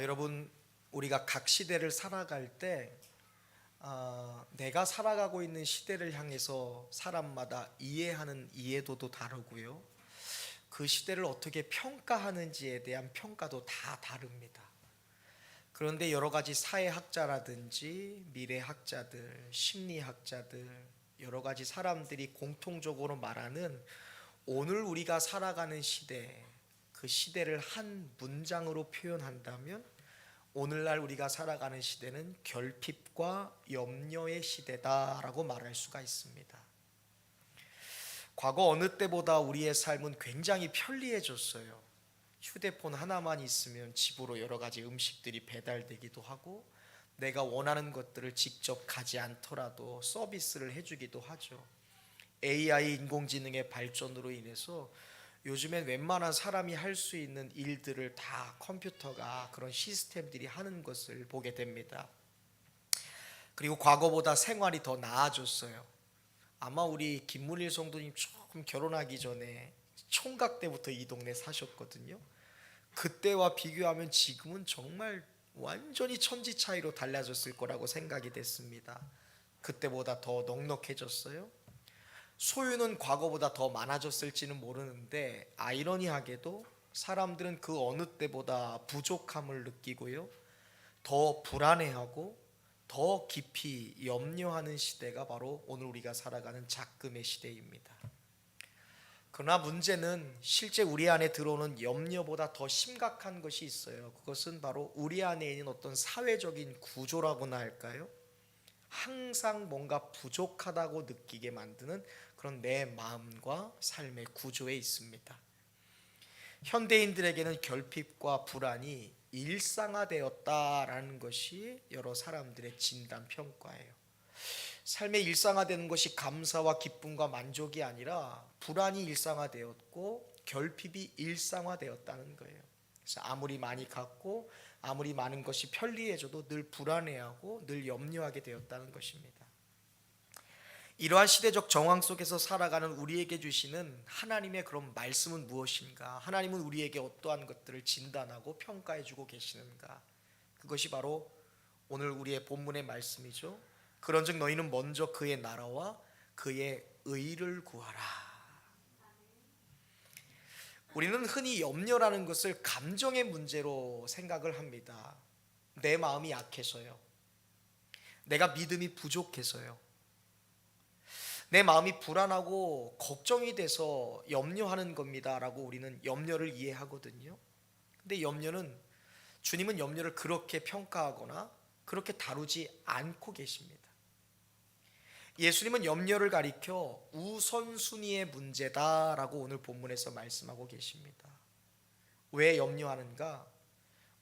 여러분, 우리가 각 시대를 살아갈 때 내가 살아가고 있는 시대를 향해서 사람마다 이해하는 이해도도 다르고요, 그 시대를 어떻게 평가하는지에 대한 평가도 다 다릅니다. 그런데 여러 가지 사회학자라든지 미래학자들, 심리학자들, 여러 가지 사람들이 공통적으로 말하는 오늘 우리가 살아가는 시대, 그 시대를 한 문장으로 표현한다면 오늘날 우리가 살아가는 시대는 결핍과 염려의 시대다라고 말할 수가 있습니다. 과거 어느 때보다 우리의 삶은 굉장히 편리해졌어요. 휴대폰 하나만 있으면 집으로 여러 가지 음식들이 배달되기도 하고, 내가 원하는 것들을 직접 가지 않더라도 서비스를 해주기도 하죠. AI 인공지능의 발전으로 인해서 요즘엔 웬만한 사람이 할 수 있는 일들을 다 컴퓨터가, 그런 시스템들이 하는 것을 보게 됩니다. 그리고 과거보다 생활이 더 나아졌어요. 아마 우리 김문일 성도님 조금 결혼하기 전에 총각 때부터 이 동네 사셨거든요. 그때와 비교하면 지금은 정말 완전히 천지 차이로 달라졌을 거라고 생각이 됐습니다. 그때보다 더 넉넉해졌어요. 소유는 과거보다 더 많아졌을지는 모르는데, 아이러니하게도 사람들은 그 어느 때보다 부족함을 느끼고요, 더 불안해하고 더 깊이 염려하는 시대가 바로 오늘 우리가 살아가는 작금의 시대입니다. 그러나 문제는 실제 우리 안에 들어오는 염려보다 더 심각한 것이 있어요. 그것은 바로 우리 안에 있는 어떤 사회적인 구조라고나 할까요? 항상 뭔가 부족하다고 느끼게 만드는 그런 내 마음과 삶의 구조에 있습니다. 현대인들에게는 결핍과 불안이 일상화되었다라는 것이 여러 사람들의 진단 평가예요. 삶의 일상화되는 것이 감사와 기쁨과 만족이 아니라 불안이 일상화되었고 결핍이 일상화되었다는 거예요. 그래서 아무리 많이 갖고 아무리 많은 것이 편리해져도 늘 불안해하고 늘 염려하게 되었다는 것입니다. 이러한 시대적 정황 속에서 살아가는 우리에게 주시는 하나님의 그런 말씀은 무엇인가? 하나님은 우리에게 어떠한 것들을 진단하고 평가해주고 계시는가? 그것이 바로 오늘 우리의 본문의 말씀이죠. 그런즉 너희는 먼저 그의 나라와 그의 의를 구하라. 우리는 흔히 염려라는 것을 감정의 문제로 생각을 합니다. 내 마음이 약해서요, 내가 믿음이 부족해서요, 내 마음이 불안하고 걱정이 돼서 염려하는 겁니다 라고 우리는 염려를 이해하거든요. 근데 주님은 염려를 그렇게 평가하거나 그렇게 다루지 않고 계십니다. 예수님은 염려를 가리켜 우선순위의 문제다라고 오늘 본문에서 말씀하고 계십니다. 왜 염려하는가?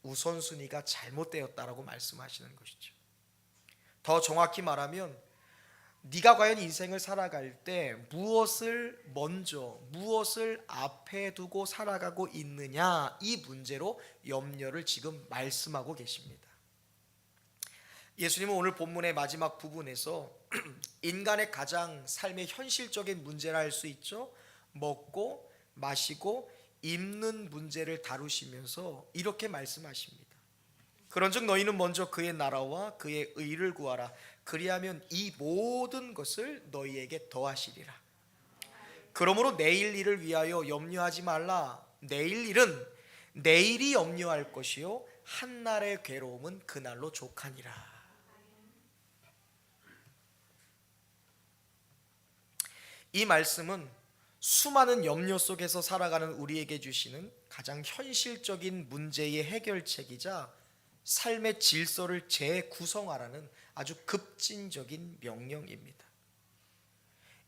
우선순위가 잘못되었다라고 말씀하시는 것이죠. 더 정확히 말하면 네가 과연 인생을 살아갈 때 무엇을 먼저, 무엇을 앞에 두고 살아가고 있느냐, 이 문제로 염려를 지금 말씀하고 계십니다. 예수님은 오늘 본문의 마지막 부분에서 인간의 가장 삶의 현실적인 문제라 할 수 있죠, 먹고 마시고 입는 문제를 다루시면서 이렇게 말씀하십니다. 그런즉 너희는 먼저 그의 나라와 그의 의를 구하라. 그리하면 이 모든 것을 너희에게 더하시리라. 그러므로 내일 일을 위하여 염려하지 말라. 내일 일은 내일이 염려할 것이요 한날의 괴로움은 그날로 족하니라. 이 말씀은 수많은 염려 속에서 살아가는 우리에게 주시는 가장 현실적인 문제의 해결책이자 삶의 질서를 재구성하라는 아주 급진적인 명령입니다.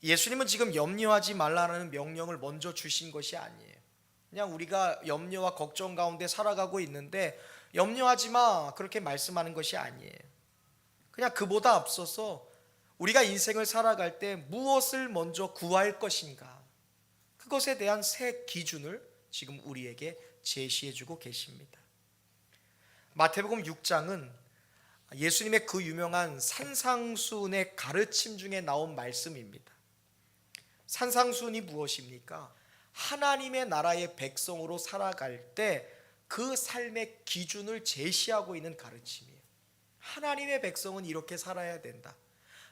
예수님은 지금 염려하지 말라는 명령을 먼저 주신 것이 아니에요. 그냥 우리가 염려와 걱정 가운데 살아가고 있는데 염려하지 마, 그렇게 말씀하는 것이 아니에요. 그냥 그보다 앞서서 우리가 인생을 살아갈 때 무엇을 먼저 구할 것인가, 그것에 대한 새 기준을 지금 우리에게 제시해주고 계십니다. 마태복음 6장은 예수님의 그 유명한 산상수훈의 가르침 중에 나온 말씀입니다. 산상수훈이 무엇입니까? 하나님의 나라의 백성으로 살아갈 때 그 삶의 기준을 제시하고 있는 가르침이에요. 하나님의 백성은 이렇게 살아야 된다.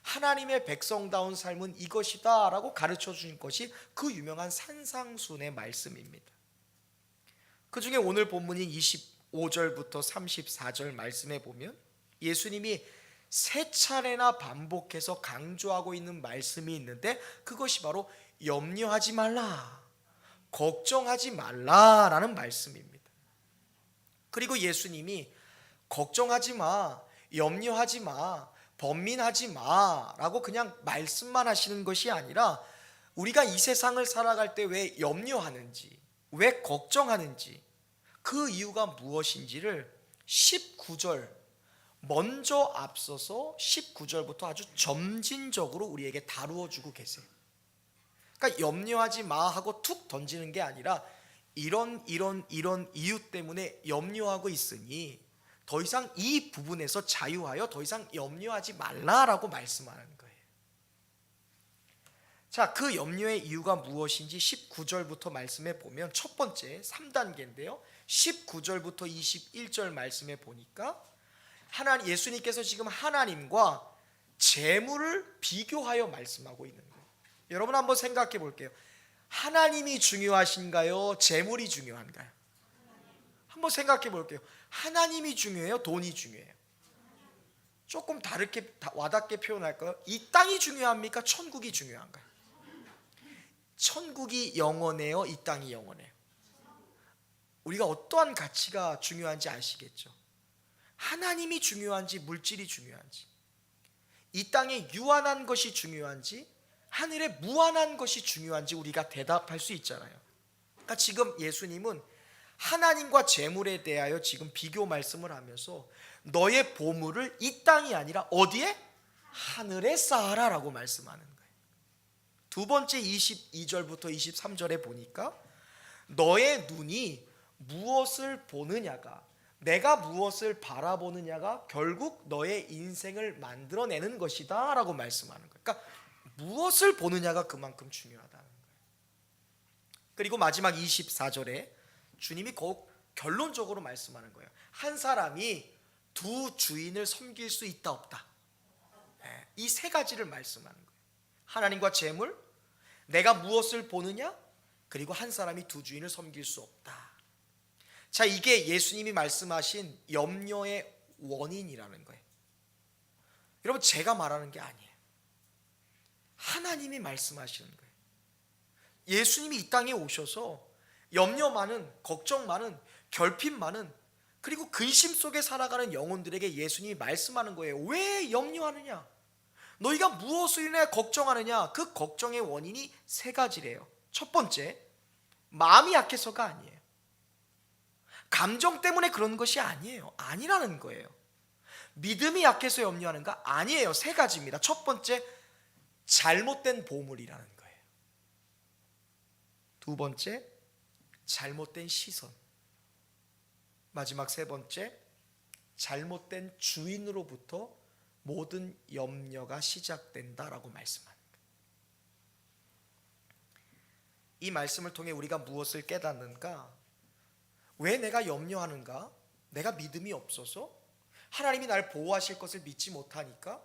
하나님의 백성다운 삶은 이것이다 라고 가르쳐 주신 것이 그 유명한 산상순의 말씀입니다. 그 중에 오늘 본문인 25절부터 34절 말씀에 보면 예수님이 세 차례나 반복해서 강조하고 있는 말씀이 있는데 그것이 바로 염려하지 말라, 걱정하지 말라라는 말씀입니다. 그리고 예수님이 걱정하지 마, 염려하지 마, 번민하지 마라고 그냥 말씀만 하시는 것이 아니라 우리가 이 세상을 살아갈 때 왜 염려하는지, 왜 걱정하는지, 그 이유가 무엇인지를 19절 먼저 앞서서 19절부터 아주 점진적으로 우리에게 다루어 주고 계세요. 그러니까 염려하지 마 하고 툭 던지는 게 아니라 이런 이유 때문에 염려하고 있으니 더 이상 이 부분에서 자유하여 더 이상 염려하지 말라라고 말씀하는 거예요. 자, 그 염려의 이유가 무엇인지 19절부터 말씀해 보면 첫 번째 3단계인데요. 19절부터 21절 말씀해 보니까 예수님께서 지금 하나님과 재물을 비교하여 말씀하고 있는 거예요. 여러분 한번 생각해 볼게요. 하나님이 중요하신가요? 재물이 중요한가요? 한번 생각해 볼게요. 하나님이 중요해요? 돈이 중요해요? 조금 다르게 와닿게 표현할까요? 이 땅이 중요합니까? 천국이 중요한가요? 천국이 영원해요? 이 땅이 영원해요? 우리가 어떠한 가치가 중요한지 아시겠죠? 하나님이 중요한지 물질이 중요한지, 이 땅에 유한한 것이 중요한지 하늘에 무한한 것이 중요한지 우리가 대답할 수 있잖아요. 그러니까 지금 예수님은 하나님과 재물에 대하여 지금 비교 말씀을 하면서 너의 보물을 이 땅이 아니라 어디에? 하늘에 쌓아라 라고 말씀하는 거예요. 두 번째 22절부터 23절에 보니까 너의 눈이 무엇을 보느냐가, 내가 무엇을 바라보느냐가 결국 너의 인생을 만들어내는 것이다 라고 말씀하는 거예요. 그러니까 무엇을 보느냐가 그만큼 중요하다는 거예요. 그리고 마지막 24절에 주님이 더욱 결론적으로 말씀하는 거예요. 한 사람이 두 주인을 섬길 수 있다 없다. 이 세 가지를 말씀하는 거예요. 하나님과 재물, 내가 무엇을 보느냐, 그리고 한 사람이 두 주인을 섬길 수 없다. 자, 이게 예수님이 말씀하신 염려의 원인이라는 거예요. 여러분, 제가 말하는 게 아니에요. 하나님이 말씀하시는 거예요. 예수님이 이 땅에 오셔서 염려 많은, 걱정 많은, 결핍 많은, 그리고 근심 속에 살아가는 영혼들에게 예수님이 말씀하는 거예요. 왜 염려하느냐? 너희가 무엇을 인해 걱정하느냐? 그 걱정의 원인이 세 가지래요. 첫 번째, 마음이 약해서가 아니에요. 감정 때문에 그런 것이 아니에요. 아니라는 거예요. 믿음이 약해서 염려하는가? 아니에요. 세 가지입니다. 첫 번째, 잘못된 보물이라는 거예요. 두 번째, 잘못된 시선. 마지막 세 번째, 잘못된 주인으로부터 모든 염려가 시작된다라고 말씀합니다. 이 말씀을 통해 우리가 무엇을 깨닫는가? 왜 내가 염려하는가? 내가 믿음이 없어서? 하나님이 날 보호하실 것을 믿지 못하니까?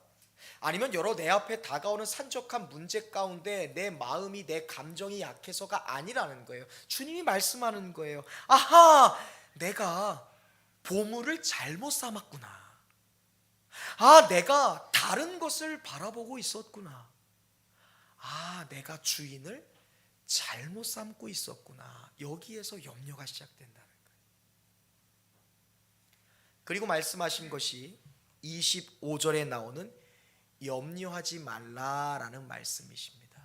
아니면 여러 내 앞에 다가오는 산적한 문제 가운데 내 마음이, 내 감정이 약해서가 아니라는 거예요. 주님이 말씀하는 거예요. 아하! 내가 보물을 잘못 삼았구나. 아, 내가 다른 것을 바라보고 있었구나. 아, 내가 주인을 잘못 삼고 있었구나. 여기에서 염려가 시작된다는 거예요. 그리고 말씀하신 것이 25절에 나오는 염려하지 말라라는 말씀이십니다.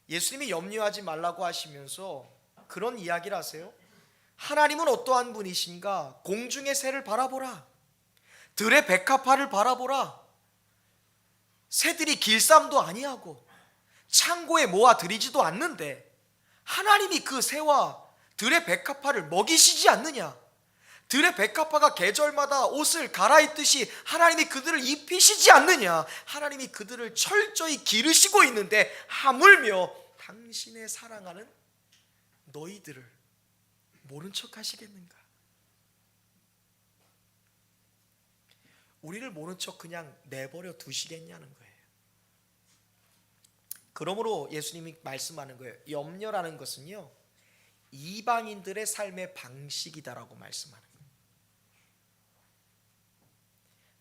예수님이 염려하지 말라고 하시면서 그런 이야기를 하세요. 하나님은 어떠한 분이신가? 공중의 새를 바라보라. 들의 백합화를 바라보라. 새들이 길쌈도 아니하고 창고에 모아 들이지도 않는데 하나님이 그 새와 들의 백합화를 먹이시지 않느냐? 들의 백합화가 계절마다 옷을 갈아입듯이 하나님이 그들을 입히시지 않느냐? 하나님이 그들을 철저히 기르시고 있는데 하물며 당신의 사랑하는 너희들을 모른 척 하시겠는가? 우리를 모른 척 그냥 내버려 두시겠냐는 거예요. 그러므로 예수님이 말씀하는 거예요. 염려라는 것은요, 이방인들의 삶의 방식이다라고 말씀하는 거예요.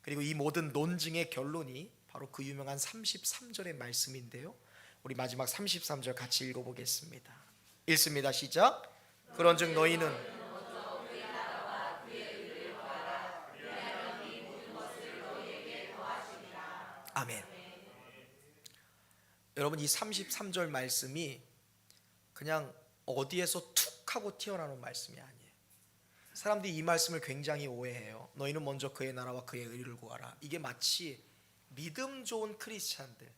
그리고 이 모든 논증의 결론이 바로 그 유명한 33절의 말씀인데요, 우리 마지막 33절 같이 읽어보겠습니다. 읽습니다. 시작. 그런즉 너희는 아멘. 여러분, 이 33절 말씀이 그냥 어디에서 툭 하고 튀어나오는 말씀이 아니에요. 사람들이 이 말씀을 굉장히 오해해요. 너희는 먼저 그의 나라와 그의 의를 구하라. 이게 마치 믿음 좋은 크리스찬들,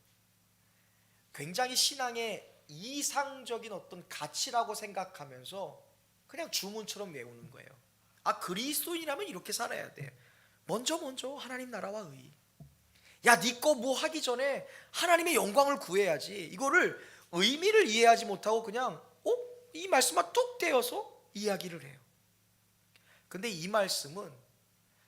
굉장히 신앙의 이상적인 어떤 가치라고 생각하면서 그냥 주문처럼 외우는 거예요. 아, 그리스도인이라면 이렇게 살아야 돼. 먼저 하나님 나라와 의. 야, 네 거 뭐 하기 전에 하나님의 영광을 구해야지. 이거를 의미를 이해하지 못하고 그냥 이 말씀만 뚝 떼어서 이야기를 해요. 근데 이 말씀은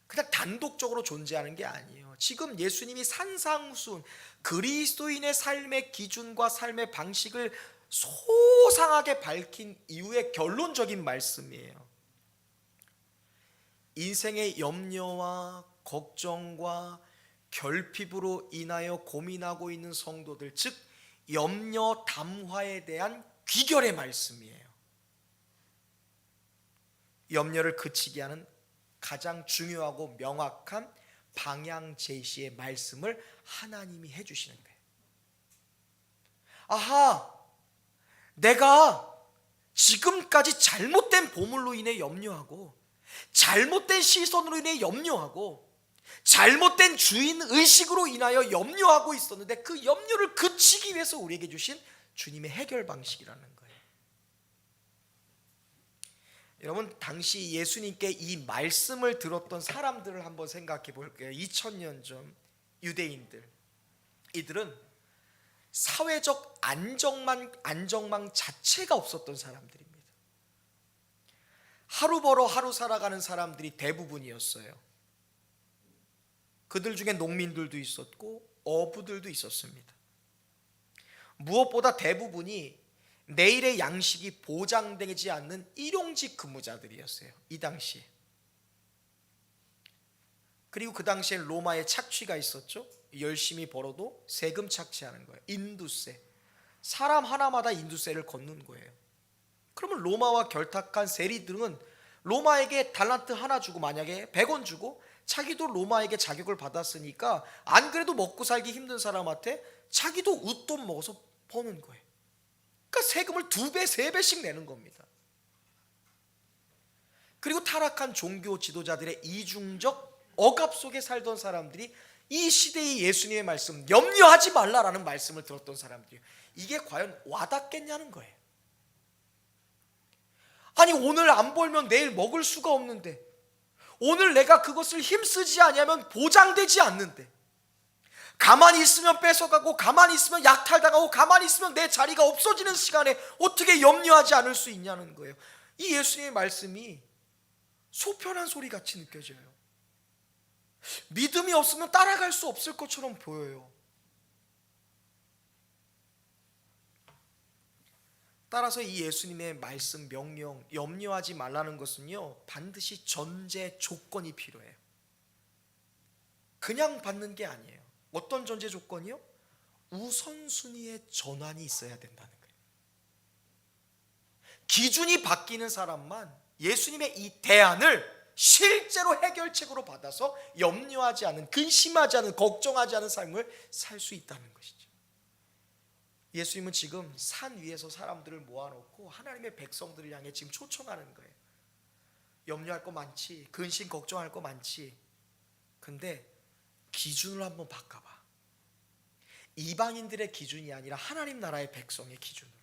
그냥 단독적으로 존재하는 게 아니에요. 지금 예수님이 산상수훈 그리스도인의 삶의 기준과 삶의 방식을 소상하게 밝힌 이후의 결론적인 말씀이에요. 인생의 염려와 걱정과 결핍으로 인하여 고민하고 있는 성도들, 즉 염려 담화에 대한 귀결의 말씀이에요. 염려를 그치게 하는 가장 중요하고 명확한 방향 제시의 말씀을 하나님이 해주시는 거예요. 아하, 내가 지금까지 잘못된 보물로 인해 염려하고, 잘못된 시선으로 인해 염려하고, 잘못된 주인 의식으로 인하여 염려하고 있었는데 그 염려를 그치기 위해서 우리에게 주신 주님의 해결 방식이라는 거예요. 여러분, 당시 예수님께 이 말씀을 들었던 사람들을 한번 생각해 볼게요. 2000년 전 유대인들, 이들은 사회적 안정망 자체가 없었던 사람들입니다. 하루 벌어 하루 살아가는 사람들이 대부분이었어요. 그들 중에 농민들도 있었고 어부들도 있었습니다. 무엇보다 대부분이 내일의 양식이 보장되지 않는 일용직 근무자들이었어요, 이 당시에. 그리고 그 당시에 로마의 착취가 있었죠. 열심히 벌어도 세금 착취하는 거예요. 인두세. 사람 하나마다 인두세를 걷는 거예요. 그러면 로마와 결탁한 세리들은 로마에게 달란트 하나 주고, 만약에 100원 주고, 자기도 로마에게 자격을 받았으니까 안 그래도 먹고 살기 힘든 사람한테 자기도 웃돈 먹어서 버는 거예요. 그러니까 세금을 2배, 3배씩 내는 겁니다. 그리고 타락한 종교 지도자들의 이중적 억압 속에 살던 사람들이 이 시대의 예수님의 말씀, 염려하지 말라라는 말씀을 들었던 사람들이에요. 이게 과연 와닿겠냐는 거예요. 아니, 오늘 안 벌면 내일 먹을 수가 없는데, 오늘 내가 그것을 힘쓰지 않으면 보장되지 않는데, 가만히 있으면 뺏어가고, 가만히 있으면 약탈당하고, 가만히 있으면 내 자리가 없어지는 시간에 어떻게 염려하지 않을 수 있냐는 거예요. 이 예수님의 말씀이 소편한 소리 같이 느껴져요. 믿음이 없으면 따라갈 수 없을 것처럼 보여요. 따라서 이 예수님의 말씀 명령, 염려하지 말라는 것은요, 반드시 전제 조건이 필요해요. 그냥 받는 게 아니에요. 어떤 전제 조건이요? 우선순위의 전환이 있어야 된다는 거예요. 기준이 바뀌는 사람만 예수님의 이 대안을 실제로 해결책으로 받아서 염려하지 않은, 근심하지 않은, 걱정하지 않은 삶을 살 수 있다는 것이죠. 예수님은 지금 산 위에서 사람들을 모아놓고 하나님의 백성들을 향해 지금 초청하는 거예요. 염려할 거 많지, 근심 걱정할 거 많지, 근데 기준을 한번 바꿔봐. 이방인들의 기준이 아니라 하나님 나라의 백성의 기준으로,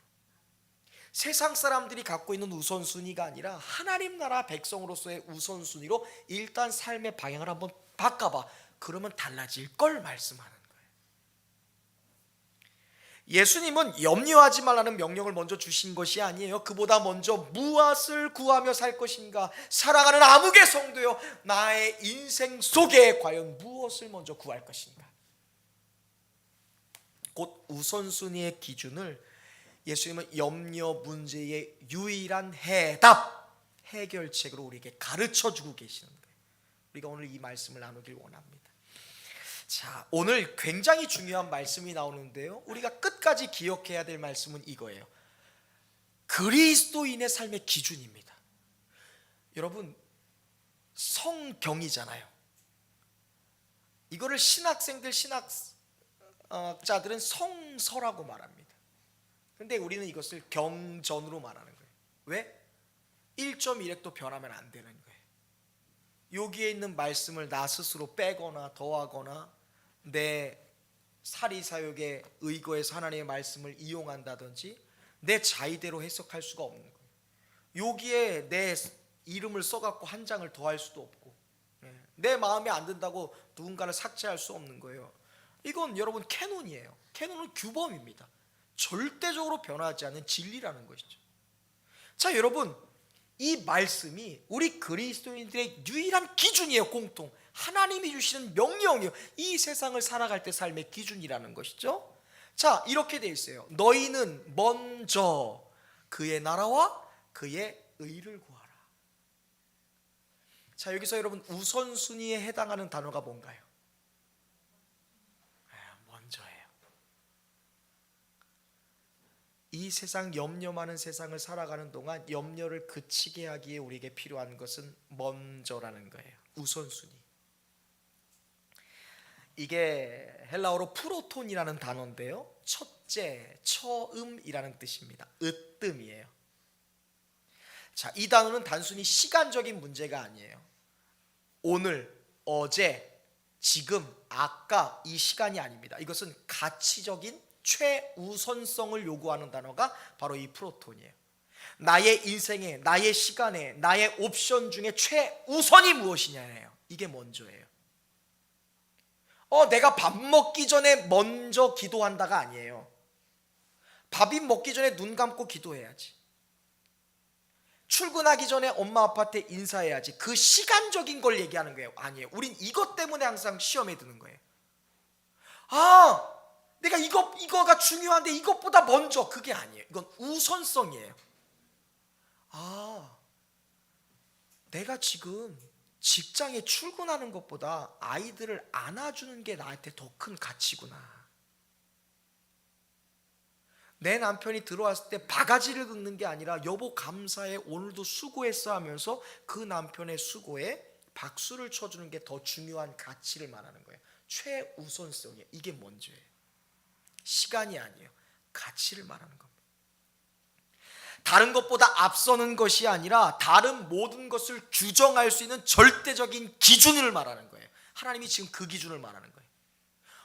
세상 사람들이 갖고 있는 우선순위가 아니라 하나님 나라 백성으로서의 우선순위로 일단 삶의 방향을 한번 바꿔봐. 그러면 달라질 걸 말씀하는 거예요. 예수님은 염려하지 말라는 명령을 먼저 주신 것이 아니에요. 그보다 먼저 무엇을 구하며 살 것인가, 사랑하는 아무개 성도여, 나의 인생 속에 과연 무엇을 먼저 구할 것인가. 곧 우선순위의 기준을 예수님은 염려 문제의 유일한 해결책으로 우리에게 가르쳐주고 계시는 거예요. 우리가 오늘 이 말씀을 나누길 원합니다. 자, 오늘 굉장히 중요한 말씀이 나오는데요, 우리가 끝까지 기억해야 될 말씀은 이거예요. 그리스도인의 삶의 기준입니다. 여러분, 성경이잖아요. 이거를 신학생들, 신학자들은 성서라고 말합니다. 근데 우리는 이것을 경전으로 말하는 거예요. 왜? 1.1획도 변하면 안 되는 거예요. 여기에 있는 말씀을 나 스스로 빼거나 더하거나 내 사리사욕에 의거해서 하나님의 말씀을 이용한다든지 내 자의대로 해석할 수가 없는 거예요. 여기에 내 이름을 써갖고 한 장을 더할 수도 없고, 내 마음에 안 든다고 누군가를 삭제할 수 없는 거예요. 이건 여러분 캐논이에요. 캐논은 규범입니다. 절대적으로 변하지 않는 진리라는 것이죠. 자, 여러분, 이 말씀이 우리 그리스도인들의 유일한 기준이에요. 공통 하나님이 주시는 명령이에요. 이 세상을 살아갈 때 삶의 기준이라는 것이죠. 자, 이렇게 되어 있어요. 너희는 먼저 그의 나라와 그의 의를 구하라. 자, 여기서 여러분 우선순위에 해당하는 단어가 뭔가요? 먼저예요. 이 세상 염려 많은 세상을 살아가는 동안 염려를 그치게 하기에 우리에게 필요한 것은 먼저라는 거예요. 우선순위. 이게 헬라어로 프로톤이라는 단어인데요, 첫째, 처음이라는 뜻입니다. 으뜸이에요. 자, 이 단어는 단순히 시간적인 문제가 아니에요. 오늘, 어제, 지금, 아까 이 시간이 아닙니다. 이것은 가치적인 최우선성을 요구하는 단어가 바로 이 프로톤이에요. 나의 인생에, 나의 시간에, 나의 옵션 중에 최우선이 무엇이냐예요. 이게 먼저예요. 내가 밥 먹기 전에 먼저 기도한다가 아니에요. 밥이 먹기 전에 눈 감고 기도해야지. 출근하기 전에 엄마 아빠한테 인사해야지. 그 시간적인 걸 얘기하는 거예요. 아니에요. 우린 이것 때문에 항상 시험에 드는 거예요. 내가 이거가 중요한데 이것보다 먼저. 그게 아니에요. 이건 우선성이에요. 내가 지금 직장에 출근하는 것보다 아이들을 안아주는 게 나한테 더 큰 가치구나. 내 남편이 들어왔을 때 바가지를 긁는 게 아니라 여보 감사해, 오늘도 수고했어 하면서 그 남편의 수고에 박수를 쳐주는 게 더 중요한 가치를 말하는 거예요. 최우선성이에요. 이게 먼저예요. 시간이 아니에요. 가치를 말하는 겁니다. 다른 것보다 앞서는 것이 아니라 다른 모든 것을 규정할 수 있는 절대적인 기준을 말하는 거예요. 하나님이 지금 그 기준을 말하는 거예요.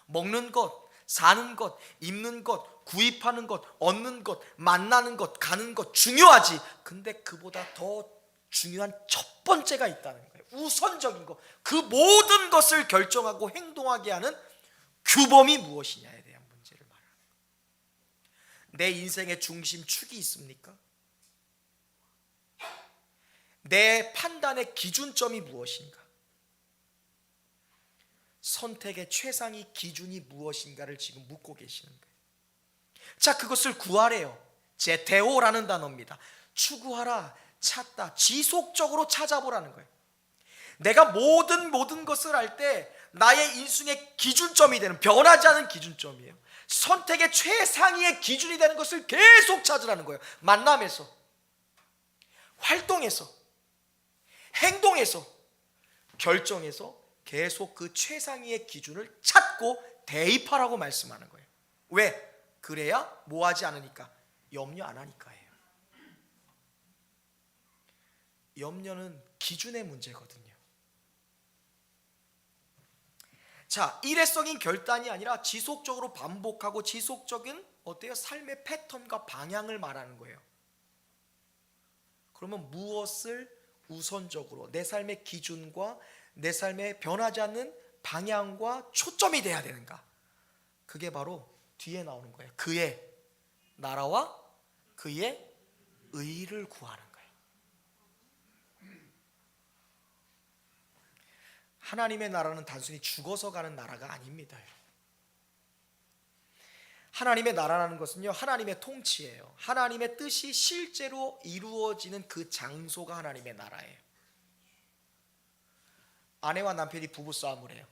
먹는 것, 사는 것, 입는 것, 구입하는 것, 얻는 것, 만나는 것, 가는 것 중요하지. 근데 그보다 더 중요한 첫 번째가 있다는 거예요. 우선적인 것, 그 모든 것을 결정하고 행동하게 하는 규범이 무엇이냐에 대한 문제를 말하는 거예요. 내 인생의 중심축이 있습니까? 내 판단의 기준점이 무엇인가? 선택의 최상위 기준이 무엇인가를 지금 묻고 계시는 거예요. 자, 그것을 구하래요. 제테오라는 단어입니다. 추구하라, 찾다, 지속적으로 찾아보라는 거예요. 내가 모든 것을 할 때 나의 인생의 기준점이 되는, 변하지 않은 기준점이에요. 선택의 최상위의 기준이 되는 것을 계속 찾으라는 거예요. 만남에서, 활동에서, 행동에서, 결정에서 계속 그 최상위의 기준을 찾고 대입하라고 말씀하는 거예요. 왜? 그래야 뭐하지 않으니까, 염려 안 하니까예요. 염려는 기준의 문제거든요. 자, 일회성인 결단이 아니라 지속적으로 반복하고 지속적인 삶의 패턴과 방향을 말하는 거예요. 그러면 무엇을 우선적으로 내 삶의 기준과 내 삶에 변하지 않는 방향과 초점이 돼야 되는가? 그게 바로 뒤에 나오는 거예요. 그의 나라와 그의 의를 구하는 거예요. 하나님의 나라는 단순히 죽어서 가는 나라가 아닙니다. 하나님의 나라라는 것은요, 하나님의 통치예요. 하나님의 뜻이 실제로 이루어지는 그 장소가 하나님의 나라예요. 아내와 남편이 부부싸움을 해요.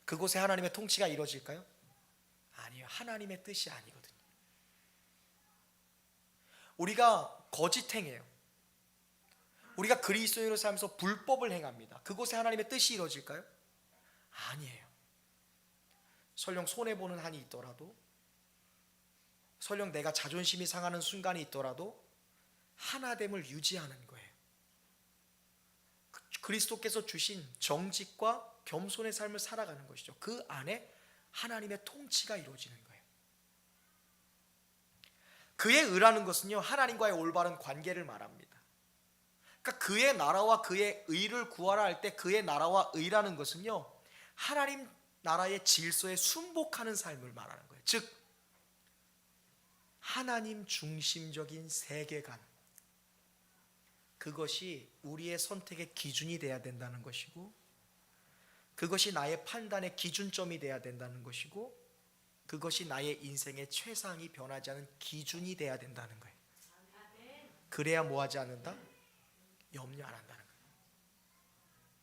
그곳에 하나님의 통치가 이루어질까요? 아니요. 하나님의 뜻이 아니거든요. 우리가 거짓행해요. 우리가 그리스도인으로 살면서 불법을 행합니다. 그곳에 하나님의 뜻이 이루어질까요? 아니에요. 설령 손해보는 한이 있더라도, 설령 내가 자존심이 상하는 순간이 있더라도 하나됨을 유지하는 거예요. 그리스도께서 주신 정직과 겸손의 삶을 살아가는 것이죠. 그 안에 하나님의 통치가 이루어지는 거예요. 그의 의라는 것은요, 하나님과의 올바른 관계를 말합니다. 그러니까 그의 나라와 그의 의를 구하라 할 때 그의 나라와 의라는 것은요, 하나님 나라의 질서에 순복하는 삶을 말하는 거예요. 즉 하나님 중심적인 세계관, 그것이 우리의 선택의 기준이 되어야 된다는 것이고, 그것이 나의 판단의 기준점이 되어야 된다는 것이고, 그것이 나의 인생의 최상이 변하지 않은 기준이 되어야 된다는 거예요. 그래야 뭐하지 않는다? 염려 안 한다는 거예요.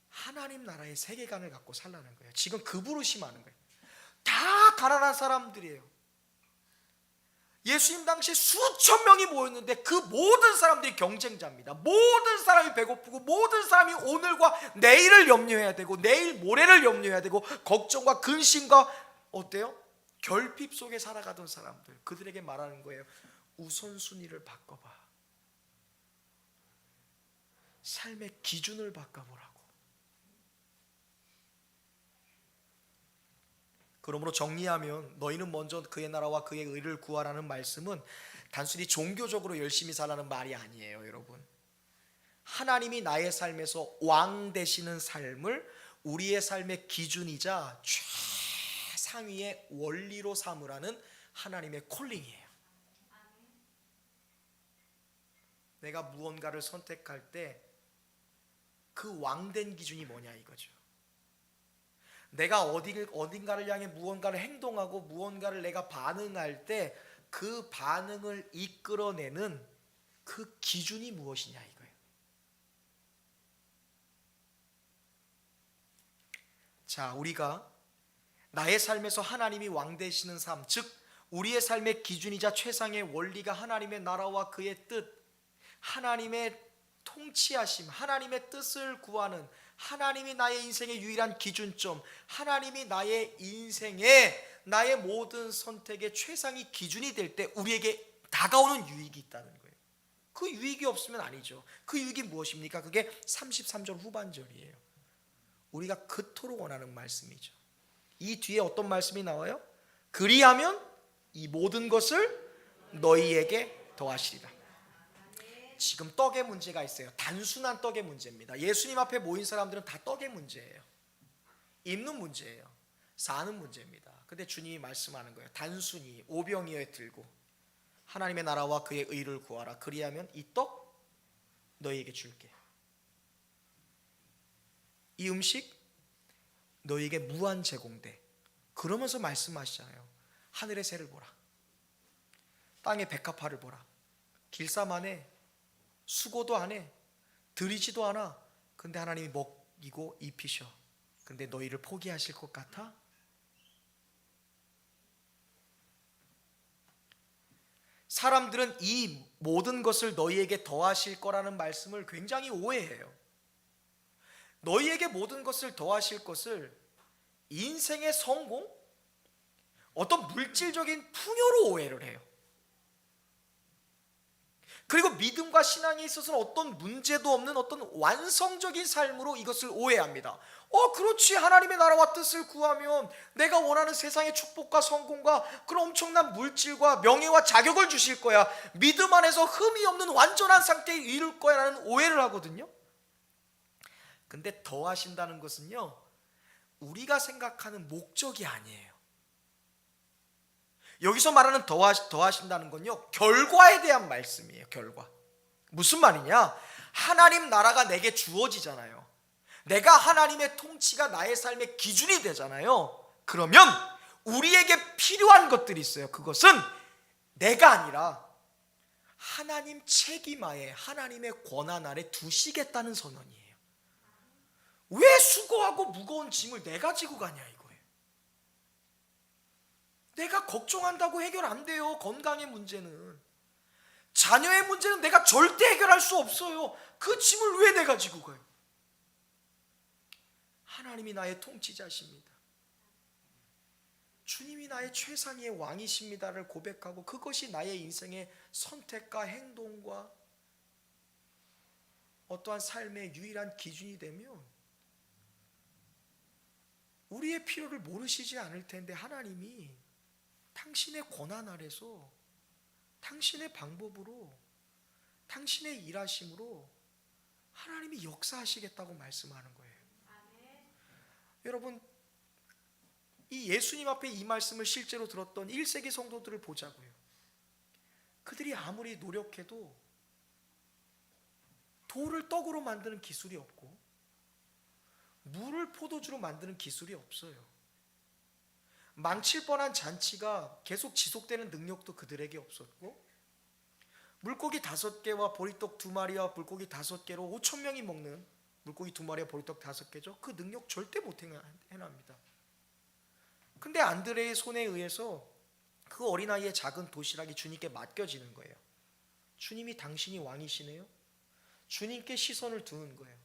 하나님 나라의 세계관을 갖고 살라는 거예요. 지금 그 부르심 하는 거예요. 다 가난한 사람들이에요. 예수님 당시에 수천 명이 모였는데 그 모든 사람들이 경쟁자입니다. 모든 사람이 배고프고, 모든 사람이 오늘과 내일을 염려해야 되고, 내일 모레를 염려해야 되고, 걱정과 근심과 어때요? 결핍 속에 살아가던 사람들, 그들에게 말하는 거예요. 우선순위를 바꿔봐. 삶의 기준을 바꿔보라고. 그러므로 정리하면 너희는 먼저 그의 나라와 그의 의를 구하라는 말씀은 단순히 종교적으로 열심히 살라는 말이 아니에요, 여러분. 하나님이 나의 삶에서 왕 되시는 삶을 우리의 삶의 기준이자 최상위의 원리로 삼으라는 하나님의 콜링이에요. 내가 무언가를 선택할 때 그 왕된 기준이 뭐냐 이거죠. 내가 어딘가를 향해 무언가를 행동하고 무언가를 내가 반응할 때 그 반응을 이끌어내는 그 기준이 무엇이냐 이거예요. 자, 우리가 나의 삶에서 하나님이 왕 되시는 삶, 즉 우리의 삶의 기준이자 최상의 원리가 하나님의 나라와 그의 뜻, 하나님의 통치하심, 하나님의 뜻을 구하는, 하나님이 나의 인생의 유일한 기준점, 하나님이 나의 인생의 나의 모든 선택의 최상의 기준이 될 때 우리에게 다가오는 유익이 있다는 거예요. 그 유익이 없으면 아니죠. 그 유익이 무엇입니까? 그게 33절 후반절이에요. 우리가 그토록 원하는 말씀이죠. 이 뒤에 어떤 말씀이 나와요? 그리하면 이 모든 것을 너희에게 더하시리라. 지금 떡의 문제가 있어요. 단순한 떡의 문제입니다. 예수님 앞에 모인 사람들은 다 떡의 문제예요. 입는 문제예요. 사는 문제입니다. 근데 주님이 말씀하는 거예요. 단순히 오병이어에 들고 하나님의 나라와 그의 의를 구하라. 그리하면 이 떡 너희에게 줄게. 이 음식 너희에게 무한 제공돼. 그러면서 말씀하시잖아요. 하늘의 새를 보라. 땅의 백합화를 보라. 길쌈 안에 수고도 안 해. 들이지도 않아. 근데 하나님이 먹이고 입히셔. 근데 너희를 포기하실 것 같아? 사람들은 이 모든 것을 너희에게 더하실 거라는 말씀을 굉장히 오해해요. 너희에게 모든 것을 더하실 것을 인생의 성공? 어떤 물질적인 풍요로 오해를 해요. 그리고 믿음과 신앙에 있어서는 어떤 문제도 없는 어떤 완성적인 삶으로 이것을 오해합니다. 그렇지. 하나님의 나라와 뜻을 구하면 내가 원하는 세상의 축복과 성공과 그런 엄청난 물질과 명예와 자격을 주실 거야. 믿음 안에서 흠이 없는 완전한 상태에 이룰 거야 라는 오해를 하거든요. 근데 더하신다는 것은요, 우리가 생각하는 목적이 아니에요. 여기서 말하는 더하신다는 건요, 결과에 대한 말씀이에요. 결과. 무슨 말이냐? 하나님 나라가 내게 주어지잖아요. 내가 하나님의 통치가 나의 삶의 기준이 되잖아요. 그러면 우리에게 필요한 것들이 있어요. 그것은 내가 아니라 하나님 책임하에, 하나님의 권한 아래 두시겠다는 선언이에요. 왜 수고하고 무거운 짐을 내가 지고 가냐 이거예요. 내가 걱정한다고 해결 안 돼요. 건강의 문제는, 자녀의 문제는 내가 절대 해결할 수 없어요. 그 짐을 왜 내가 지고 가요? 하나님이 나의 통치자십니다. 주님이 나의 최상의 왕이십니다를 고백하고 그것이 나의 인생의 선택과 행동과 어떠한 삶의 유일한 기준이 되면 우리의 필요를 모르시지 않을 텐데 하나님이 당신의 권한 아래서 당신의 방법으로, 당신의 일하심으로 하나님이 역사하시겠다고 말씀하는 거예요. 여러분, 이 예수님 앞에 이 말씀을 실제로 들었던 1세기 성도들을 보자고요. 그들이 아무리 노력해도 돌을 떡으로 만드는 기술이 없고 물을 포도주로 만드는 기술이 없어요. 망칠 뻔한 잔치가 계속 지속되는 능력도 그들에게 없었고, 물고기 5개와 보리떡 2마리와 물고기 5개로 5,000명이 먹는 물고기 2마리와 보리떡 5개죠. 그 능력 절대 못 해납니다. 근데 안드레의 손에 의해서 그 어린아이의 작은 도시락이 주님께 맡겨지는 거예요. 주님이 당신이 왕이시네요. 주님께 시선을 두는 거예요.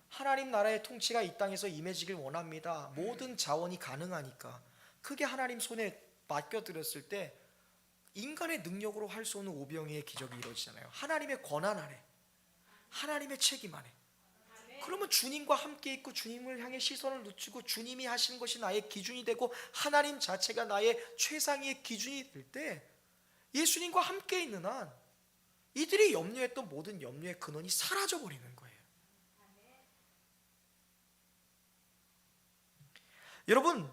하나님 나라의 통치가 이 땅에서 임해지길 원합니다. 모든 자원이 가능하니까. 그게 하나님 손에 맡겨드렸을 때 인간의 능력으로 할 수 없는 오병이의 기적이 이루어지잖아요. 하나님의 권한 아래, 하나님의 책임 아래. 그러면 주님과 함께 있고 주님을 향해 시선을 늦추고 주님이 하시는 것이 나의 기준이 되고 하나님 자체가 나의 최상의 기준이 될 때 예수님과 함께 있는 한 이들이 염려했던 모든 염려의 근원이 사라져버리는 거예요. 여러분,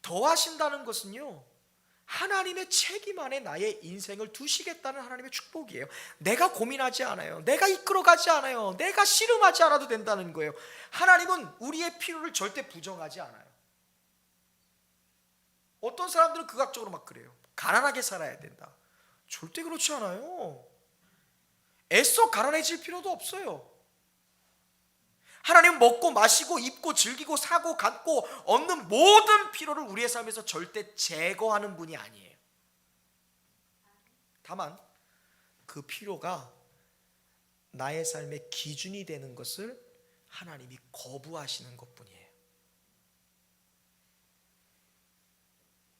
더하신다는 것은요, 하나님의 책임 안에 나의 인생을 두시겠다는 하나님의 축복이에요. 내가 고민하지 않아요. 내가 이끌어가지 않아요. 내가 씨름하지 않아도 된다는 거예요. 하나님은 우리의 필요를 절대 부정하지 않아요. 어떤 사람들은 극악적으로 막 그래요. 가난하게 살아야 된다. 절대 그렇지 않아요. 애써 가난해질 필요도 없어요. 하나님은 먹고 마시고 입고 즐기고 사고 갖고 얻는 모든 필요를 우리의 삶에서 절대 제거하는 분이 아니에요. 다만 그 필요가 나의 삶의 기준이 되는 것을 하나님이 거부하시는 것뿐이에요.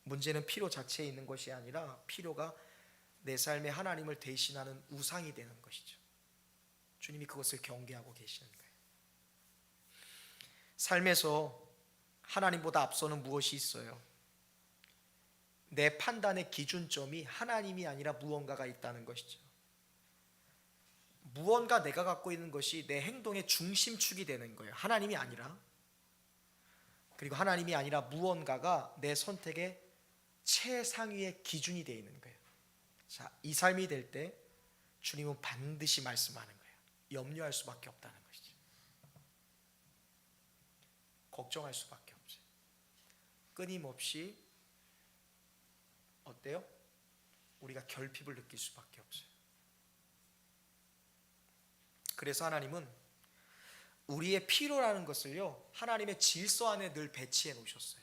문제는 필요 자체에 있는 것이 아니라 필요가 내 삶에 하나님을 대신하는 우상이 되는 것이죠. 주님이 그것을 경계하고 계시는 거예요. 삶에서 하나님보다 앞서는 무엇이 있어요? 내 판단의 기준점이 하나님이 아니라 무언가가 있다는 것이죠. 무언가 내가 갖고 있는 것이 내 행동의 중심축이 되는 거예요. 하나님이 아니라. 그리고 하나님이 아니라 무언가가 내 선택의 최상위의 기준이 되어 있는 거예요. 자, 이 삶이 될 때 주님은 반드시 말씀하는 거예요. 염려할 수밖에 없다는 것이죠. 걱정할 수밖에 없어요. 끊임없이 어때요? 우리가 결핍을 느낄 수밖에 없어요. 그래서 하나님은 우리의 필요라는 것을요, 하나님의 질서 안에 늘 배치해 놓으셨어요.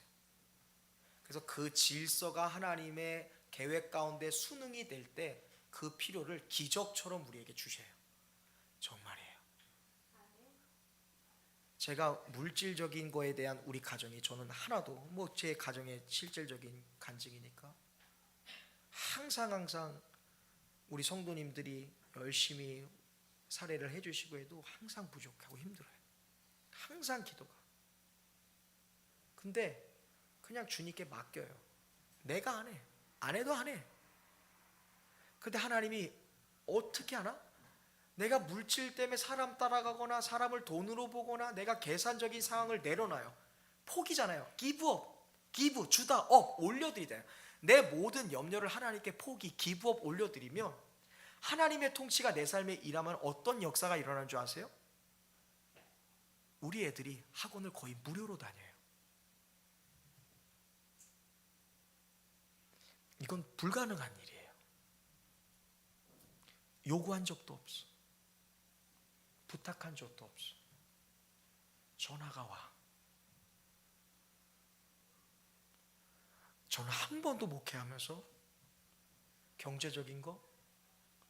그래서 그 질서가 하나님의 계획 가운데 순응이 될 때 그 필요를 기적처럼 우리에게 주셔요. 정말이에요. 제가 물질적인 거에 대한 우리 가정이, 저는 하나도 뭐 제 가정의 실질적인 간증이니까 항상 우리 성도님들이 열심히 사례를 해주시고 해도 항상 부족하고 힘들어요. 항상 기도가. 근데 그냥 주님께 맡겨요. 내가 안 해. 안 해도 안 해. 근데 하나님이 어떻게 하나? 내가 물질 때문에 사람 따라가거나 사람을 돈으로 보거나 내가 계산적인 상황을 내려놔요. 포기잖아요. give up, 주다, up, 올려드리잖아요. 내 모든 염려를 하나님께 포기, 기브업 올려드리면 하나님의 통치가 내 삶에 일하면 어떤 역사가 일어나는 줄 아세요? 우리 애들이 학원을 거의 무료로 다녀요. 이건 불가능한 일이에요. 요구한 적도 없어. 부탁한 적도 없어. 전화가 와. 저는 한 번도 목회하면서 경제적인 거,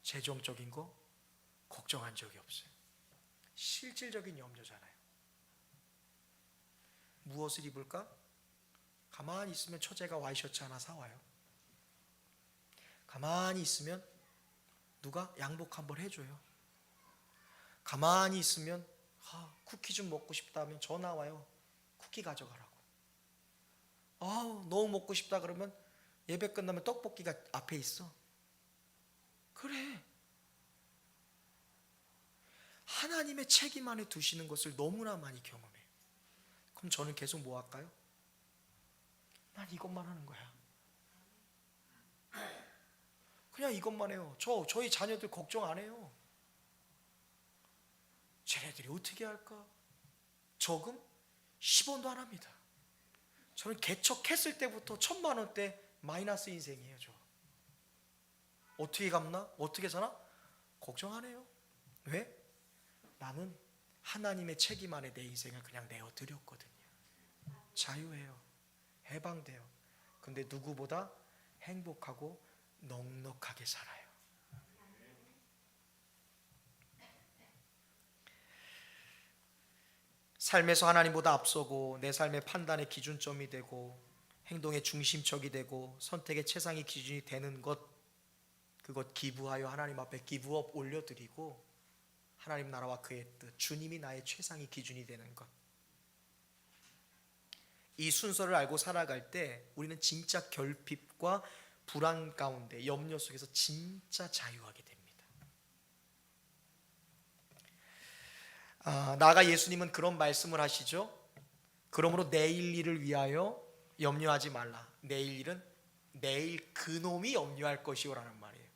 재정적인 거 걱정한 적이 없어요. 실질적인 염려잖아요. 무엇을 입을까? 가만히 있으면 처제가 와이셔츠 하나 사와요. 가만히 있으면 누가 양복 한번 해줘요. 가만히 있으면 쿠키 좀 먹고 싶다 하면 전화 와요. 쿠키 가져가라고. 너무 먹고 싶다 그러면 예배 끝나면 떡볶이가 앞에 있어. 그래. 하나님의 책임 안에 두시는 것을 너무나 많이 경험해요. 그럼 저는 계속 뭐 할까요? 난 이것만 하는 거야. 그냥 이것만 해요. 저희 자녀들 걱정 안 해요. 쟤네들이 어떻게 할까? 저금 10원도 안 합니다. 저는 개척했을 때부터 1,000만 원대 마이너스 인생이에요. 저 어떻게 갚나? 어떻게 사나? 걱정 안 해요. 왜? 나는 하나님의 책임 안에 내 인생을 그냥 내어드렸거든요. 자유해요. 해방돼요. 근데 누구보다 행복하고 넉넉하게 살아요. 삶에서 하나님보다 앞서고 내 삶의 판단의 기준점이 되고 행동의 중심척이 되고 선택의 최상의 기준이 되는 것, 그것 기부하여 하나님 앞에 기부업 올려드리고 하나님 나라와 그의 뜻, 주님이 나의 최상의 기준이 되는 것, 이 순서를 알고 살아갈 때 우리는 진짜 결핍과 불안 가운데 염려 속에서 진짜 자유하게 됩니다. 나아가 예수님은 그런 말씀을 하시죠. 그러므로 내일 일을 위하여 염려하지 말라. 내일 일은 내일 그놈이 염려할 것이오라는 말이에요.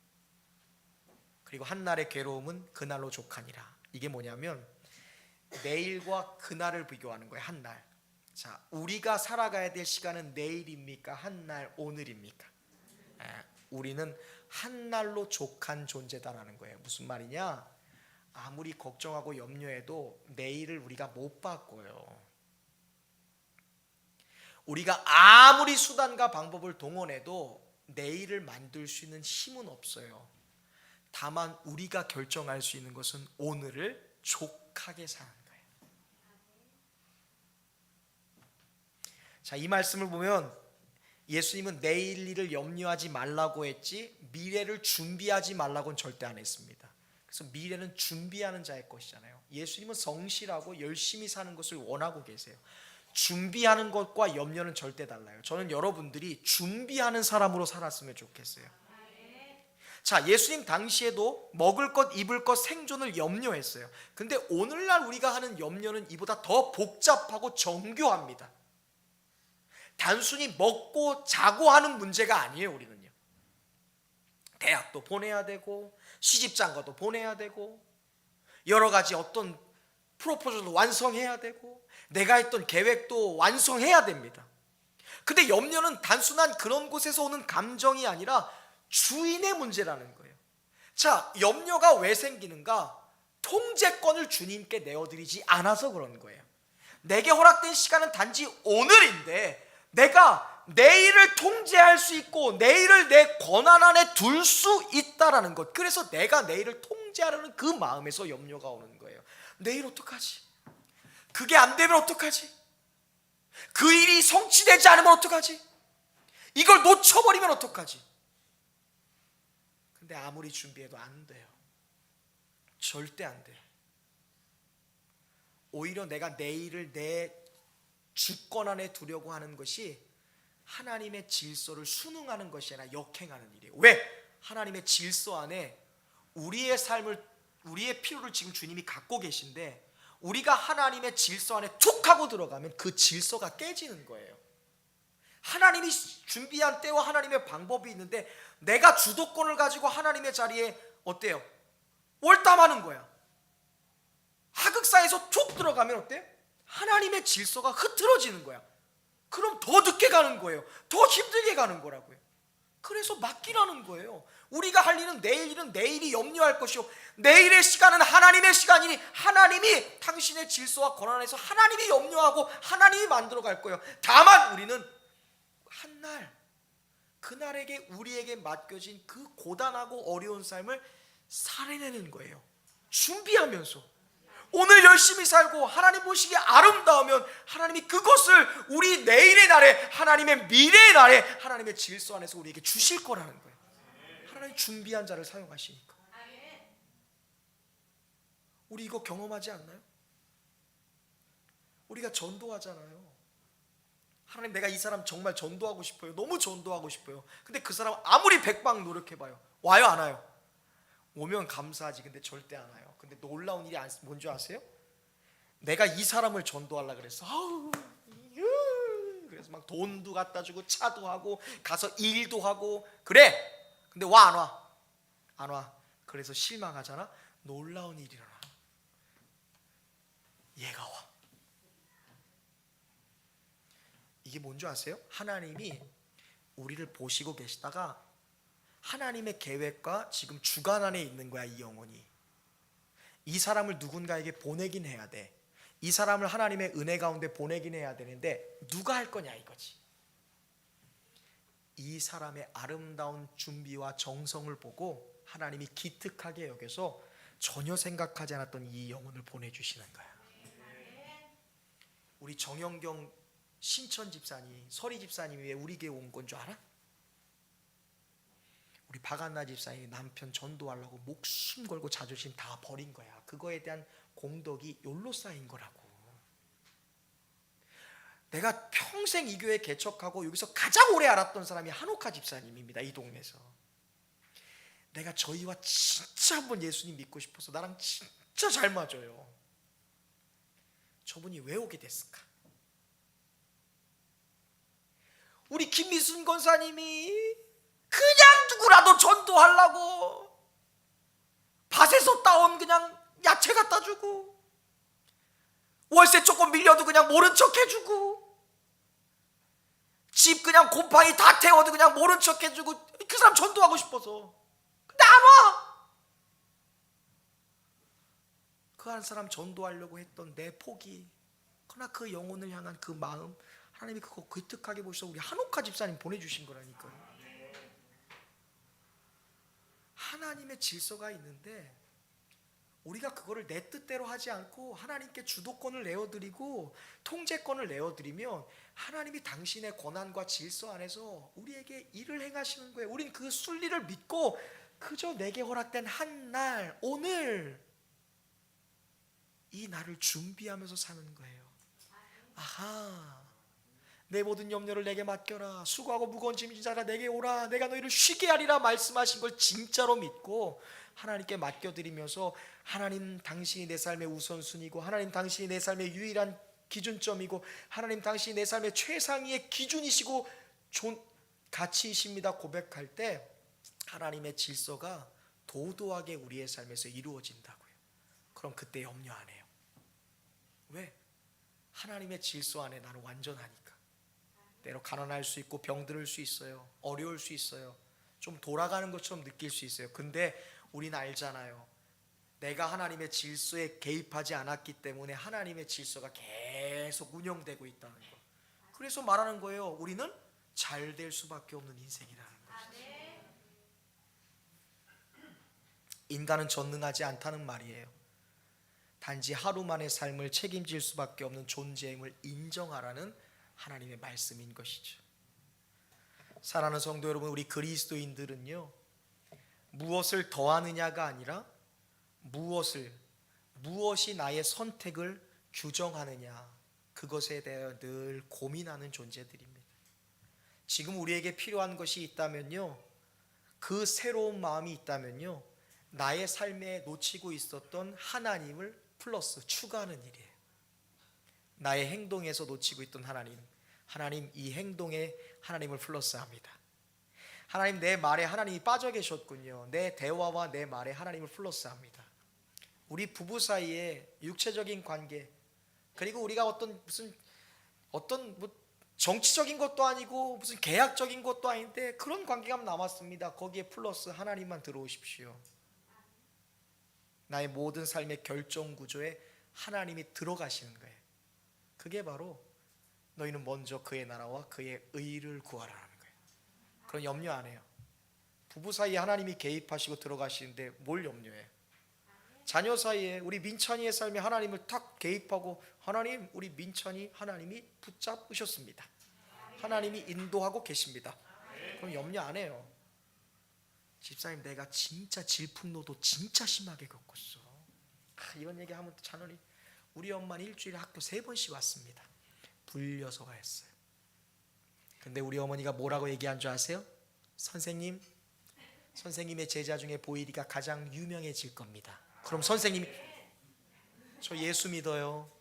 그리고 한날의 괴로움은 그날로 족하니라. 이게 뭐냐면 내일과 그날을 비교하는 거예요. 한날. 자, 우리가 살아가야 될 시간은 내일입니까? 한날, 오늘입니까? 우리는 한날로 족한 존재다라는 거예요. 무슨 말이냐? 아무리 걱정하고 염려해도 내일을 우리가 못 바꿔요. 우리가 아무리 수단과 방법을 동원해도 내일을 만들 수 있는 힘은 없어요. 다만 우리가 결정할 수 있는 것은 오늘을 족하게 사는 거예요. 자, 이 말씀을 보면 예수님은 내일 일을 염려하지 말라고 했지 미래를 준비하지 말라고는 절대 안 했습니다. 그래서 미래는 준비하는 자의 것이잖아요. 예수님은 성실하고 열심히 사는 것을 원하고 계세요. 준비하는 것과 염려는 절대 달라요. 저는 여러분들이 준비하는 사람으로 살았으면 좋겠어요. 자, 예수님 당시에도 먹을 것, 입을 것, 생존을 염려했어요. 근데 오늘날 우리가 하는 염려는 이보다 더 복잡하고 정교합니다. 단순히 먹고 자고 하는 문제가 아니에요. 우리는요, 대학도 보내야 되고 시집장가도 보내야 되고 여러 가지 어떤 프로포즈도 완성해야 되고 내가 했던 계획도 완성해야 됩니다. 근데 염려는 단순한 그런 곳에서 오는 감정이 아니라 주인의 문제라는 거예요. 자, 염려가 왜 생기는가? 통제권을 주님께 내어드리지 않아서 그런 거예요. 내게 허락된 시간은 단지 오늘인데 내가 내일을 통제할 수 있고 내일을 내 권한 안에 둘 수 있다라는 것. 그래서 내가 내일을 통제하려는 그 마음에서 염려가 오는 거예요. 내일 어떡하지? 그게 안 되면 어떡하지? 그 일이 성취되지 않으면 어떡하지? 이걸 놓쳐버리면 어떡하지? 근데 아무리 준비해도 안 돼요. 절대 안 돼요. 오히려 내가 내일을 내 주권 안에 두려고 하는 것이 하나님의 질서를 순응하는 것이 아니라 역행하는 일이에요. 왜? 하나님의 질서 안에 우리의 삶을, 우리의 필요를 지금 주님이 갖고 계신데 우리가 하나님의 질서 안에 툭 하고 들어가면 그 질서가 깨지는 거예요. 하나님이 준비한 때와 하나님의 방법이 있는데 내가 주도권을 가지고 하나님의 자리에 어때요? 월담하는 거야. 하극사에서 툭 들어가면 어때요? 하나님의 질서가 흐트러지는 거야. 그럼 더 늦게 가는 거예요. 더 힘들게 가는 거라고요. 그래서 맡기라는 거예요. 우리가 할 일은 내일 일은 내일이 염려할 것이요 내일의 시간은 하나님의 시간이니 하나님이 당신의 질서와 권한 안에서 하나님이 염려하고 하나님이 만들어 갈 거예요. 다만 우리는 한날 그날에게 우리에게 맡겨진 그 고단하고 어려운 삶을 살아내는 거예요. 준비하면서 오늘 열심히 살고 하나님 보시기에 아름다우면 하나님이 그것을 우리 내일의 날에 하나님의 미래의 날에 하나님의 질서 안에서 우리에게 주실 거라는 거예요. 하나님 준비한 자를 사용하시니까. 우리 이거 경험하지 않나요? 우리가 전도하잖아요. 하나님 내가 이 사람 정말 전도하고 싶어요. 너무 전도하고 싶어요. 근데 그 사람 아무리 백방 노력해봐요. 와요 안 와요? 오면 감사하지. 근데 절대 안 와요. 근데 놀라운 일이 뭔지 아세요? 내가 이 사람을 전도하려고 그랬어. 그래서 막 돈도 갖다 주고 차도 하고 가서 일도 하고 그래. 근데 와 안 와? 안 와. 그래서 실망하잖아. 놀라운 일이 일어나. 얘가 와. 이게 뭔지 아세요? 하나님이 우리를 보시고 계시다가 하나님의 계획과 지금 주관 안에 있는 거야. 이 영혼이 이 사람을 누군가에게 보내긴 해야 돼. 이 사람을 하나님의 은혜 가운데 보내긴 해야 되는데 누가 할 거냐 이거지. 이 사람의 아름다운 준비와 정성을 보고 하나님이 기특하게 여겨서 전혀 생각하지 않았던 이 영혼을 보내주시는 거야. 우리 정영경 신천 집사님, 서리 집사님이 왜 우리 교회 온 건 줄 알아? 우리 박한나 집사님이 남편 전도하려고 목숨 걸고 자존심 다 버린 거야. 그거에 대한 공덕이 욜로 쌓인 거라고. 내가 평생 이 교회 개척하고 여기서 가장 오래 알았던 사람이 한옥화 집사님입니다. 이 동네에서. 내가 저희와 진짜 한번 예수님 믿고 싶어서 나랑 진짜 잘 맞아요. 저분이 왜 오게 됐을까? 우리 김미순 권사님이 그냥 누구라도 전도하려고 밭에서 따온 그냥 야채 갖다 주고 월세 조금 밀려도 그냥 모른 척 해주고 집 그냥 곰팡이 다 태워도 그냥 모른 척 해주고 그 사람 전도하고 싶어서. 근데 안 와. 그 한 사람 전도하려고 했던 내 포기, 그러나 그 영혼을 향한 그 마음 하나님이 그거 기특하게 보셔서 우리 한옥화 집사님 보내주신 거라니까요. 하나님의 질서가 있는데 우리가 그거를 내 뜻대로 하지 않고 하나님께 주도권을 내어드리고 통제권을 내어드리면 하나님이 당신의 권한과 질서 안에서 우리에게 일을 행하시는 거예요. 우린 그 순리를 믿고 그저 내게 허락된 한 날, 오늘 이 날을 준비하면서 사는 거예요. 아하, 내 모든 염려를 내게 맡겨라. 수고하고 무거운 짐이 진 자라 내게 오라. 내가 너희를 쉬게 하리라 말씀하신 걸 진짜로 믿고 하나님께 맡겨드리면서 하나님 당신이 내 삶의 우선순위고 하나님 당신이 내 삶의 유일한 기준점이고 하나님 당신이 내 삶의 최상위의 기준이시고 가치이십니다 고백할 때 하나님의 질서가 도도하게 우리의 삶에서 이루어진다고요. 그럼 그때 염려 안 해요. 왜? 하나님의 질서 안에 나는 완전하니까. 때로 가난할 수 있고 병들을 수 있어요. 어려울 수 있어요. 좀 돌아가는 것처럼 느낄 수 있어요. 근데 우리는 알잖아요. 내가 하나님의 질서에 개입하지 않았기 때문에 하나님의 질서가 계속 운영되고 있다는 거. 그래서 말하는 거예요. 우리는 잘 될 수밖에 없는 인생이라는 것이죠. 인간은 전능하지 않다는 말이에요. 단지 하루만의 삶을 책임질 수밖에 없는 존재임을 인정하라는 하나님의 말씀인 것이죠. 사랑하는 성도 여러분, 우리 그리스도인들은요 무엇을 더하느냐가 아니라 무엇이 나의 선택을 규정하느냐, 그것에 대해 늘 고민하는 존재들입니다. 지금 우리에게 필요한 것이 있다면요, 그 새로운 마음이 있다면요, 나의 삶에 놓치고 있었던 하나님을 플러스 추가하는 일이에요. 나의 행동에서 놓치고 있던 하나님, 하나님 이 행동에 하나님을 플러스합니다. 하나님 내 말에 하나님이 빠져 계셨군요. 내 대화와 내 말에 하나님을 플러스합니다. 우리 부부 사이에 육체적인 관계, 그리고 우리가 어떤 정치적인 것도 아니고 무슨 계약적인 것도 아닌데 그런 관계가 남았습니다. 거기에 플러스 하나님만 들어오십시오. 나의 모든 삶의 결정 구조에 하나님이 들어가시는 거예요. 그게 바로 너희는 먼저 그의 나라와 그의 의를 구하라는 거예요. 그런 염려 안 해요. 부부 사이에 하나님이 개입하시고 들어가시는데 뭘 염려해요? 자녀 사이에 우리 민찬이의 삶에 하나님을 탁 개입하고, 하나님 우리 민찬이 하나님이 붙잡으셨습니다. 하나님이 인도하고 계십니다. 그럼 염려 안 해요. 집사님 내가 진짜 질풍노도 진짜 심하게 겪었어. 이런 얘기하면 찬원이, 우리 엄마는 일주일에 학교 3번씩 왔습니다. 불려서 가였어요. 근데 우리 어머니가 뭐라고 얘기한 줄 아세요? 선생님의 제자 중에 보일이가 가장 유명해질 겁니다. 그럼 선생님이, 저 예수 믿어요.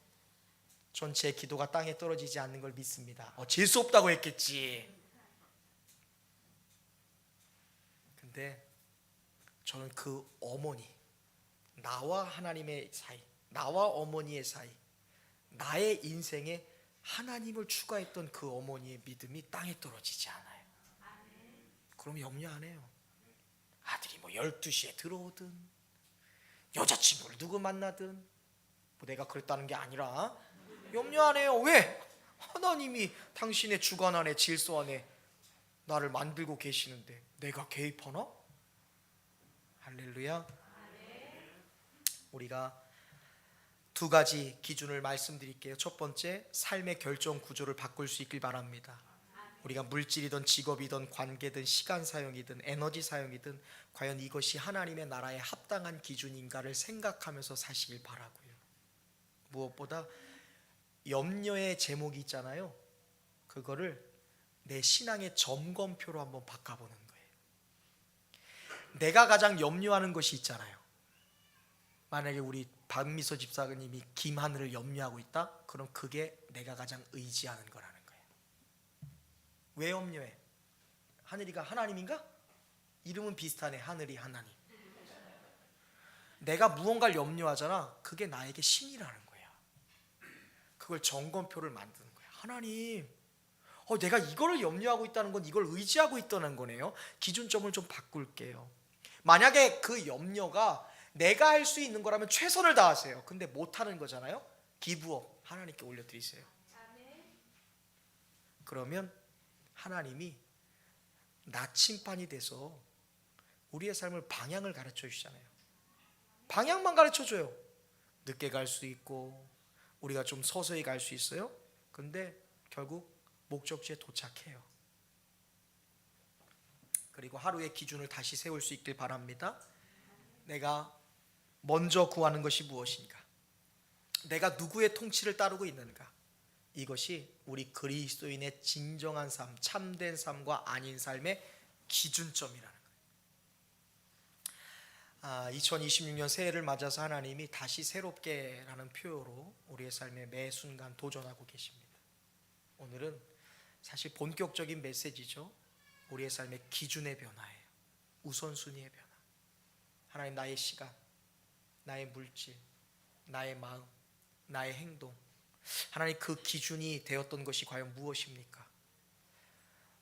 전 제 기도가 땅에 떨어지지 않는 걸 믿습니다. 재수 없다고 했겠지. 근데 저는 그 어머니, 나와 하나님의 사이, 나와 어머니의 사이, 나의 인생에 하나님을 추가했던 그 어머니의 믿음이 땅에 떨어지지 않아요. 그럼 염려 안 해요. 아들이 12시에 들어오든 여자친구를 누구 만나든 내가 그랬다는 게 아니라 염려 안 해요. 왜? 하나님이 당신의 주관 안에, 질서 안에 나를 만들고 계시는데 내가 개입하나? 할렐루야. 우리가 2가지 기준을 말씀드릴게요. 첫 번째, 삶의 결정 구조를 바꿀 수 있길 바랍니다. 우리가 물질이든 직업이든 관계든 시간 사용이든 에너지 사용이든 과연 이것이 하나님의 나라에 합당한 기준인가를 생각하면서 사시길 바라고요. 무엇보다 염려의 제목이 있잖아요. 그거를 내 신앙의 점검표로 한번 바꿔보는 거예요. 내가 가장 염려하는 것이 있잖아요. 만약에 우리 박미서 집사님이 김하늘을 염려하고 있다? 그럼 그게 내가 가장 의지하는 거라는 거예요. 왜 염려해? 하늘이가 하나님인가? 이름은 비슷하네. 하늘이 하나님. 내가 무언가를 염려하잖아. 그게 나에게 신이라는 거야. 그걸 점검표를 만드는 거야. 하나님, 내가 이거를 염려하고 있다는 건 이걸 의지하고 있다는 거네요. 기준점을 좀 바꿀게요. 만약에 그 염려가 내가 할 수 있는 거라면 최선을 다하세요. 근데 못하는 거잖아요. 기부업 하나님께 올려드리세요. 그러면 하나님이 나침반이 돼서 우리의 삶을 방향을 가르쳐 주잖아요. 방향만 가르쳐 줘요. 늦게 갈 수 있고 우리가 좀 서서히 갈 수 있어요. 근데 결국 목적지에 도착해요. 그리고 하루의 기준을 다시 세울 수 있길 바랍니다. 내가 먼저 구하는 것이 무엇인가? 내가 누구의 통치를 따르고 있는가? 이것이 우리 그리스도인의 진정한 삶, 참된 삶과 아닌 삶의 기준점이라는 거예요. 2026년 새해를 맞아서 하나님이 다시 새롭게라는 표어로 우리의 삶에 매 순간 도전하고 계십니다. 오늘은 사실 본격적인 메시지죠. 우리의 삶의 기준의 변화예요. 우선순위의 변화. 하나님, 나의 시간, 나의 물질, 나의 마음, 나의 행동, 하나님 그 기준이 되었던 것이 과연 무엇입니까?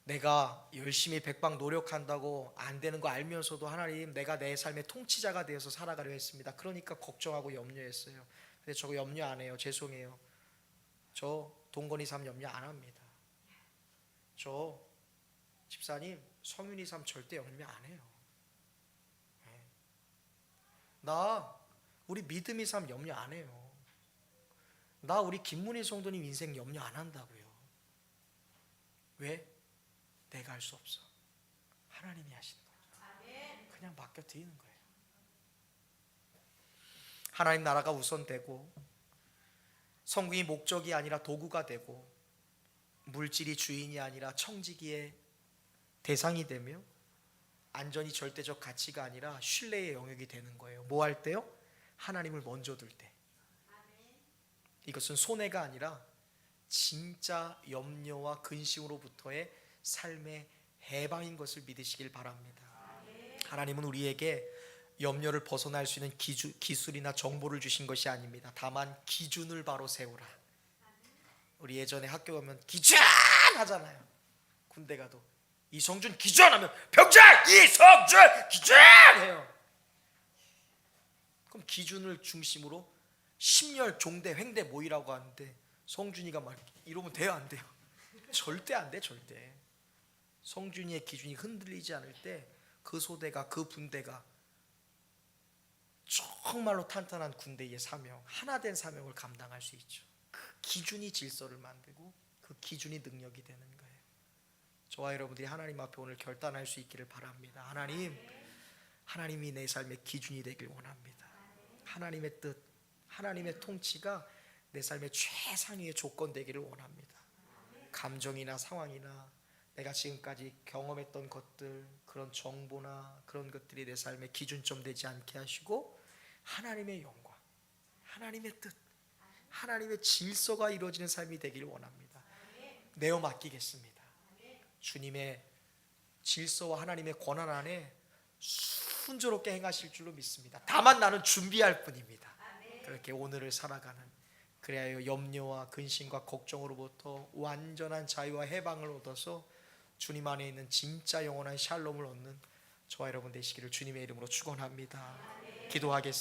내가 열심히 백방 노력한다고 안 되는 거 알면서도 하나님, 내가 내 삶의 통치자가 되어서 살아가려 했습니다. 그러니까 걱정하고 염려했어요. 근데 저거 염려 안 해요. 죄송해요. 저 동건이 삶 염려 안 합니다. 저 집사님 성윤이 삶 절대 염려 안 해요. 나 우리 믿음이 삶 염려 안 해요. 나 우리 김문희 성도님 인생 염려 안 한다고요. 왜? 내가 할 수 없어. 하나님이 하시는 거예요. 그냥 맡겨 드리는 거예요. 하나님 나라가 우선되고 성공이 목적이 아니라 도구가 되고 물질이 주인이 아니라 청지기의 대상이 되며 안전이 절대적 가치가 아니라 신뢰의 영역이 되는 거예요. 뭐 할 때요? 하나님을 먼저 둘 때. 이것은 손해가 아니라 진짜 염려와 근심으로부터의 삶의 해방인 것을 믿으시길 바랍니다. 하나님은 우리에게 염려를 벗어날 수 있는 기술이나 정보를 주신 것이 아닙니다. 다만 기준을 바로 세우라. 우리 예전에 학교 가면 기준 하잖아요. 군대 가도 이성준 기준 하면 병장 이성준 기준 해요. 그럼 기준을 중심으로 심열 종대 횡대 모이라고 하는데 성준이가 막 이러면 돼요 안 돼요? 절대 안 돼. 절대. 성준이의 기준이 흔들리지 않을 때 그 소대가 그 분대가 정말로 탄탄한 군대의 사명, 하나 된 사명을 감당할 수 있죠. 그 기준이 질서를 만들고 그 기준이 능력이 되는 거예요. 저와 여러분들이 하나님 앞에 오늘 결단할 수 있기를 바랍니다. 하나님이 내 삶의 기준이 되길 원합니다. 하나님의 뜻, 하나님의 통치가 내 삶의 최상위의 조건 되기를 원합니다. 감정이나 상황이나 내가 지금까지 경험했던 것들, 그런 정보나 그런 것들이 내 삶의 기준점 되지 않게 하시고 하나님의 영광, 하나님의 뜻, 하나님의 질서가 이루어지는 삶이 되기를 원합니다. 내어 맡기겠습니다. 주님의 질서와 하나님의 권한 안에 순조롭게 행하실 줄로 믿습니다. 다만 나는 준비할 뿐입니다. 그렇게 오늘을 살아가는, 그래야 염려와 근심과 걱정으로부터 완전한 자유와 해방을 얻어서 주님 안에 있는 진짜 영원한 샬롬을 얻는 저와 여러분 되시기를 주님의 이름으로 축원합니다. 기도하겠습니다.